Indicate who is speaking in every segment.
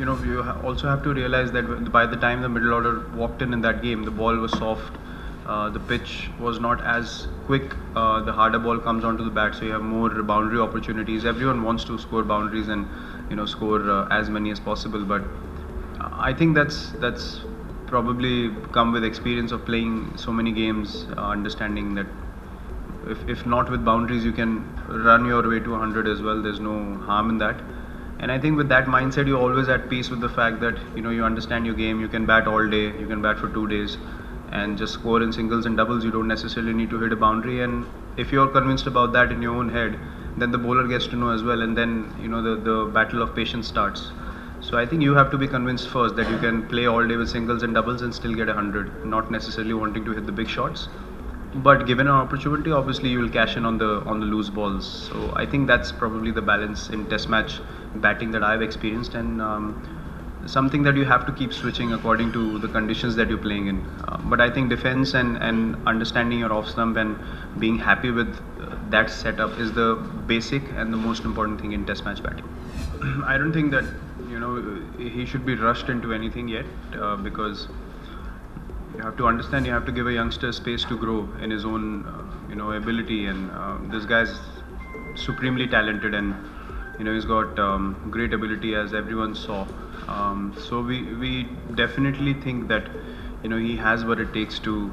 Speaker 1: also have to realize that by the time the middle order walked in that game, the ball was soft. The pitch was not as quick. The harder ball comes onto the bat, so you have more boundary opportunities. Everyone wants to score boundaries and score as many as possible. But I think that's probably come with experience of playing so many games, understanding that if not with boundaries, you can run your way to 100 as well. There's no harm in that. And I think with that mindset, you're always at peace with the fact that you understand your game. You can bat all day. You can bat for 2 days, and just score in singles and doubles. You don't necessarily need to hit a boundary. And if you're convinced about that in your own head, then the bowler gets to know as well. And then the battle of patience starts. So I think you have to be convinced first that you can play all day with singles and doubles and still get 100. Not necessarily wanting to hit the big shots. But given an opportunity, obviously you will cash in on the loose balls. So I think that's probably the balance in Test match batting that I've experienced, and something that you have to keep switching according to the conditions that you're playing in. But I think defense and understanding your off stump and being happy with that setup is the basic and the most important thing in Test match batting. I don't think that he should be rushed into anything yet, because you have to understand, you have to give a youngster space to grow in his own ability, and this guy's supremely talented, and he's got great ability, as everyone saw. So we definitely think that he has what it takes to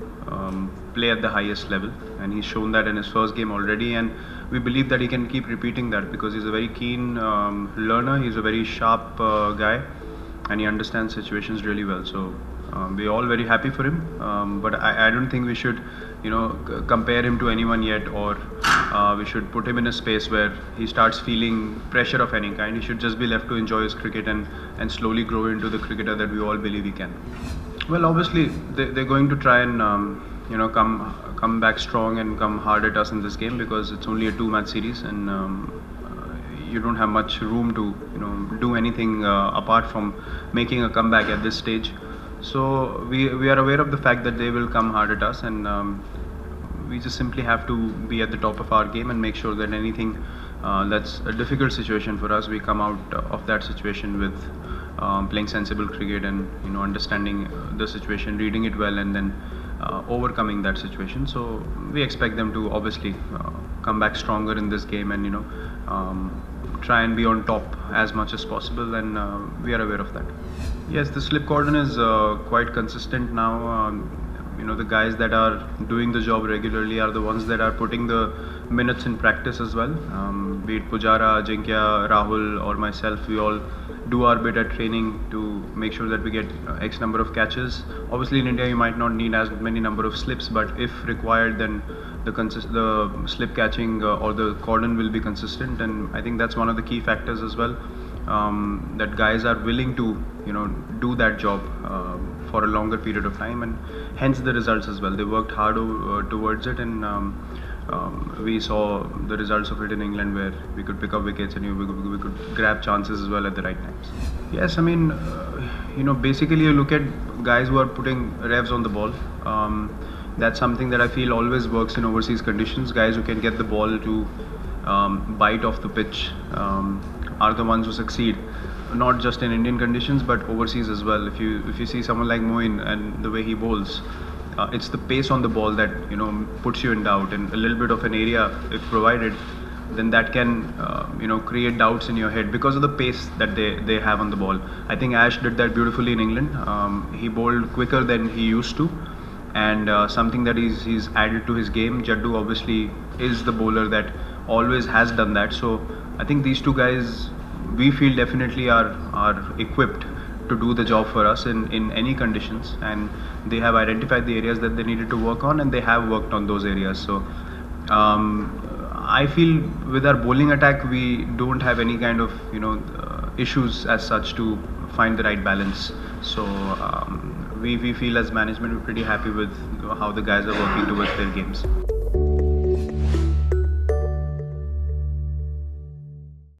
Speaker 1: play at the highest level, and he's shown that in his first game already, and we believe that he can keep repeating that because he's a very keen learner. He's a very sharp guy, and he understands situations really well. So we're all very happy for him, but I don't think we should compare him to anyone yet, or we should put him in a space where he starts feeling pressure of any kind. He should just be left to enjoy his cricket and slowly grow into the cricketer that we all believe he can. Well, obviously they're going to try and come back strong and come hard at us in this game, because it's only a 2-match series, and you don't have much room to do anything apart from making a comeback at this stage. So we are aware of the fact that they will come hard at us, and we just simply have to be at the top of our game and make sure that anything that's a difficult situation for us, we come out of that situation with playing sensible cricket and understanding the situation, reading it well, and then overcoming that situation. So we expect them to obviously come back stronger in this game, and try and be on top as much as possible, and we are aware of that. Yes, the slip cordon is quite consistent now. The guys that are doing the job regularly are the ones that are putting the minutes in practice as well. Be it Pujara, Ajinkya, Rahul, or myself, we all do our bit at training to make sure that we get X number of catches. Obviously in India you might not need as many number of slips, but if required, then the slip catching or the cordon will be consistent, and I think that's one of the key factors as well, that guys are willing to do that job for a longer period of time, and hence the results as well. They worked hard towards it, and we saw the results of it in England, where we could pick up wickets and we could grab chances as well at the right times. Yes, I mean, basically you look at guys who are putting revs on the ball. That's something that I feel always works in overseas conditions. Guys who can get the ball to bite off the pitch are the ones who succeed, not just in Indian conditions but overseas as well. If you see someone like Moeen and the way he bowls, it's the pace on the ball that puts you in doubt, and a little bit of an area if provided, then that can create doubts in your head because of the pace that they have on the ball. I think Ash did that beautifully in England. He bowled quicker than he used to, and something that he's added to his game. Jaddu obviously is the bowler that always has done that. So I think these two guys, we feel, definitely are equipped to do the job for us in any conditions, and they have identified the areas that they needed to work on, and they have worked on those areas. So I feel with our bowling attack, we don't have any kind of issues as such to find the right balance. So we feel as management, we're pretty happy with how the guys are working towards their games.